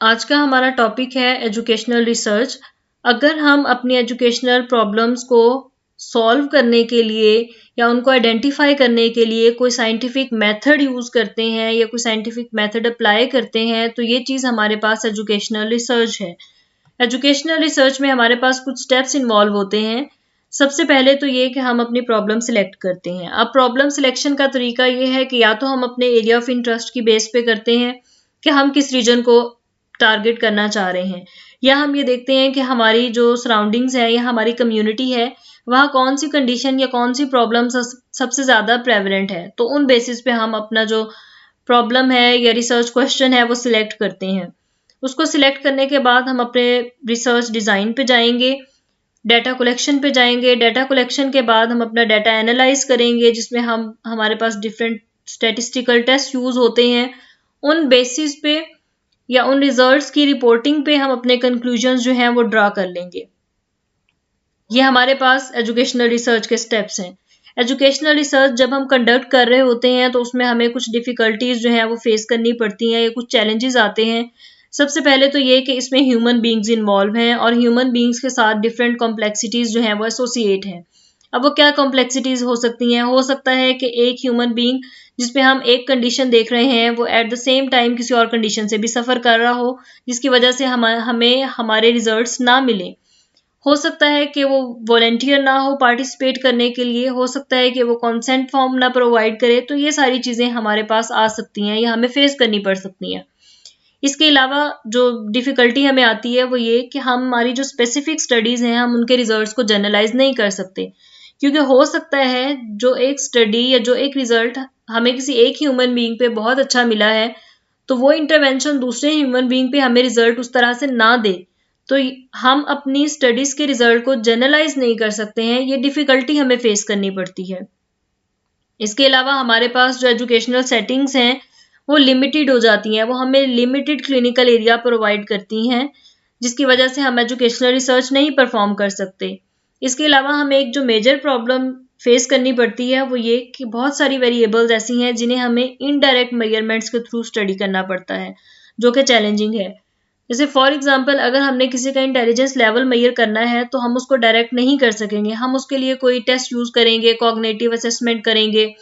आज का हमारा टॉपिक है एजुकेशनल रिसर्च। अगर हम अपनी एजुकेशनल प्रॉब्लम्स को सॉल्व करने के लिए या उनको आइडेंटिफाई करने के लिए कोई साइंटिफिक मेथड यूज करते हैं या कोई साइंटिफिक मेथड अप्लाई करते हैं तो ये चीज हमारे पास एजुकेशनल रिसर्च है। एजुकेशनल रिसर्च में हमारे पास कुछ स्टेप्स इन्वॉल्व होते हैं। सबसे पहले तो ये कि हम अपनी प्रॉब्लम सिलेक्ट करते हैं। अब प्रॉब्लम सिलेक्शन का तरीका ये है कि या तो हम अपने एरिया ऑफ इंटरेस्ट की बेस पे करते हैं कि हम किस रीजन को टारगेट करना चाह रहे हैं, या हम ये देखते हैं कि हमारी जो सराउंडिंग्स है या हमारी कम्युनिटी है वहाँ कौन सी कंडीशन या कौन सी प्रॉब्लम सबसे ज्यादा प्रेवलेंट है, तो उन बेसिस पे हम अपना जो प्रॉब्लम है या रिसर्च क्वेश्चन है वो सिलेक्ट करते हैं। उसको सिलेक्ट करने के बाद हम अपने रिसर्च डिजाइन पे जाएंगे, डाटा कलेक्शन पे जाएंगे। डाटा कलेक्शन के बाद हम अपना डाटा एनालाइज करेंगे जिसमें हमारे पास डिफरेंट स्टैटिस्टिकल टेस्ट यूज होते हैं। उन बेसिस पे या उन रिजल्ट्स की रिपोर्टिंग पे हम अपने कंक्लूजन्स जो हैं वो ड्रा कर लेंगे। ये हमारे पास एजुकेशनल रिसर्च के स्टेप्स हैं। एजुकेशनल रिसर्च जब हम कंडक्ट कर रहे होते हैं तो उसमें हमें कुछ डिफिकल्टीज जो हैं वो फेस करनी पड़ती हैं या कुछ चैलेंजेस आते हैं। सबसे पहले तो ये कि इसमें ह्यूमन बींग्स इन्वॉल्व हैं और ह्यूमन बींग्स के साथ डिफरेंट कॉम्प्लेक्सिटीज जो हैं वो एसोसिएट हैं। अब वो क्या कॉम्प्लेक्सिटीज हो सकती हैं? हो सकता है कि एक ह्यूमन बींग जिसपे हम एक कंडीशन देख रहे हैं वो एट द सेम टाइम किसी और कंडीशन से भी सफर कर रहा हो, जिसकी वजह से हमें हमारे रिजल्ट्स ना मिले। हो सकता है कि वो वॉलंटियर ना हो पार्टिसिपेट करने के लिए, हो सकता है कि वो कंसेंट फॉर्म ना प्रोवाइड करे। तो ये सारी चीजें हमारे पास आ सकती हैं या हमें फेस करनी पड़ सकती हैं। इसके अलावा जो डिफिकल्टी हमें आती है वो ये कि हमारी जो स्पेसिफिक स्टडीज हैं हम उनके रिजल्ट्स को जनरलाइज नहीं कर सकते, क्योंकि हो सकता है जो एक स्टडी या जो एक रिजल्ट हमें किसी एक ह्यूमन बीइंग पे बहुत अच्छा मिला है तो वो इंटरवेंशन दूसरे ह्यूमन बीइंग पे हमें रिजल्ट उस तरह से ना दे, तो हम अपनी स्टडीज के रिजल्ट को जनरलाइज नहीं कर सकते हैं। ये डिफिकल्टी हमें फेस करनी पड़ती है। इसके अलावा हमारे पास जो एजुकेशनल सेटिंग्स हैं वो लिमिटेड हो जाती हैं, वो हमें लिमिटेड क्लिनिकल एरिया प्रोवाइड करती हैं, जिसकी वजह से हम एजुकेशनल रिसर्च नहीं परफॉर्म कर सकते। इसके अलावा हमें एक जो मेजर प्रॉब्लम फेस करनी पड़ती है वो ये कि बहुत सारी वेरिएबल्स ऐसी हैं जिन्हें हमें इनडायरेक्ट मेजरमेंट्स के थ्रू स्टडी करना पड़ता है, जो कि चैलेंजिंग है। जैसे फॉर एग्जांपल अगर हमने किसी का इंटेलिजेंस लेवल मेजर करना है तो हम उसको डायरेक्ट नहीं कर सकेंगे, हम उसके लिए कोई टेस्ट यूज करेंगे, कॉग्निटिव असेसमेंट करेंगे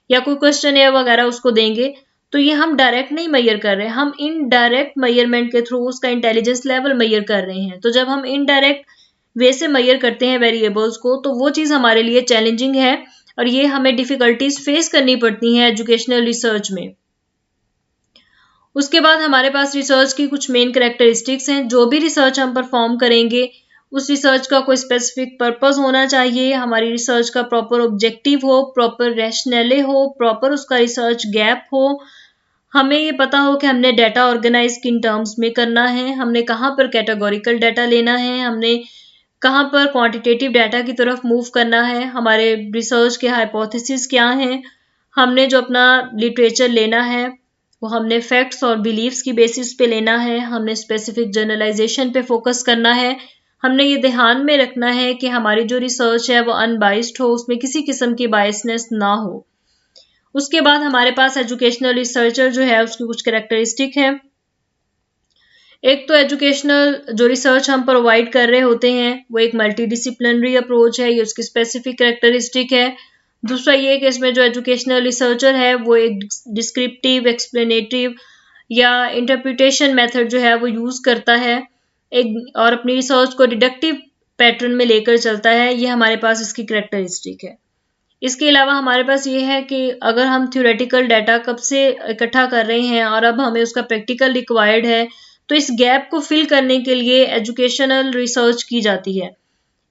या कोई क्वेश्चन वगैरह उसको देंगे। तो ये हम डायरेक्ट नहीं मेजर कर रहे, हम इनडायरेक्ट मेजरमेंट के थ्रू उसका इंटेलिजेंस लेवल मेजर कर रहे हैं। तो जब हम इनडायरेक्ट वे से मेजर करते हैं वेरिएबल्स को तो वो चीज़ हमारे लिए चैलेंजिंग है और ये हमें डिफिकल्टीज फेस करनी पड़ती हैं एजुकेशनल रिसर्च में। उसके बाद हमारे पास रिसर्च की कुछ मेन कैरेक्टरिस्टिक्स हैं। जो भी रिसर्च हम परफॉर्म करेंगे उस रिसर्च का कोई स्पेसिफिक पर्पस होना चाहिए, हमारी रिसर्च का प्रॉपर ऑब्जेक्टिव हो, प्रॉपर रैशनले हो, प्रॉपर उसका रिसर्च गैप हो, हमें ये पता हो कि हमने डाटा ऑर्गेनाइज किन टर्म्स में करना है, हमने कहाँ पर कैटेगोरिकल डाटा लेना है, हमने कहाँ पर क्वांटिटेटिव डाटा की तरफ मूव करना है, हमारे रिसर्च के हाइपोथेसिस क्या हैं, हमने जो अपना लिटरेचर लेना है वो हमने फैक्ट्स और बिलीव्स की बेसिस पे लेना है, हमने स्पेसिफिक जनरलाइजेशन पे फोकस करना है, हमने ये ध्यान में रखना है कि हमारी जो रिसर्च है वो अनबाइस्ड हो, उसमें किसी किस्म की बायसनेस ना हो। उसके बाद हमारे पास एजुकेशनल रिसर्चर जो है उसकी कुछ कैरेक्टरिस्टिक है। एक तो एजुकेशनल जो रिसर्च हम प्रोवाइड कर रहे होते हैं वो एक मल्टी डिसिप्लिनरी अप्रोच है, ये उसकी स्पेसिफिक कैरेक्टरिस्टिक है। दूसरा ये कि इसमें जो एजुकेशनल रिसर्चर है वो एक डिस्क्रिप्टिव, एक्सप्लेनेटिव या इंटरप्रिटेशन मेथड जो है वो यूज करता है एक, और अपनी रिसर्च को डिडक्टिव पैटर्न में लेकर चलता है। ये हमारे पास इसकी कैरेक्टरिस्टिक है। इसके अलावा हमारे पास ये है कि अगर हम थ्योरेटिकल डाटा कब से इकट्ठा कर रहे हैं और अब हमें उसका प्रैक्टिकल रिक्वायर्ड है तो इस गैप को फिल करने के लिए एजुकेशनल रिसर्च की जाती है।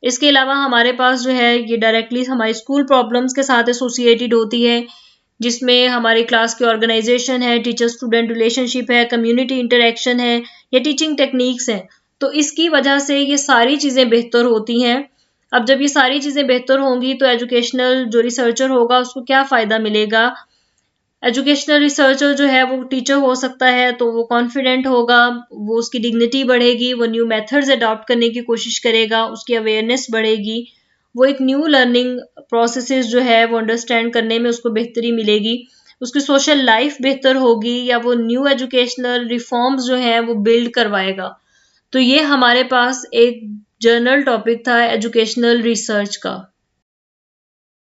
इसके अलावा हमारे पास जो है ये डायरेक्टली हमारी स्कूल प्रॉब्लम्स के साथ एसोसिएटेड होती है, जिसमें हमारी क्लास की ऑर्गेनाइजेशन है, टीचर स्टूडेंट रिलेशनशिप है, कम्युनिटी इंटरेक्शन है या टीचिंग टेक्निक्स हैं। तो इसकी वजह से ये सारी चीज़ें बेहतर होती हैं। अब जब ये सारी चीज़ें बेहतर होंगी तो एजुकेशनल जो रिसर्चर होगा उसको क्या फ़ायदा मिलेगा? एजुकेशनल रिसर्चर जो है वो टीचर हो सकता है तो वो कॉन्फिडेंट होगा, वो उसकी डिग्निटी बढ़ेगी, वो न्यू मेथड्स अडॉप्ट करने की कोशिश करेगा, उसकी अवेयरनेस बढ़ेगी, वो एक न्यू लर्निंग प्रोसेसेस जो है वो अंडरस्टैंड करने में उसको बेहतरी मिलेगी। उसकी सोशल लाइफ बेहतर होगी या वो न्यू एजुकेशनल रिफॉर्म्स जो हैं वो बिल्ड करवाएगा। तो ये हमारे पास एक जर्नल टॉपिक था एजुकेशनल रिसर्च का।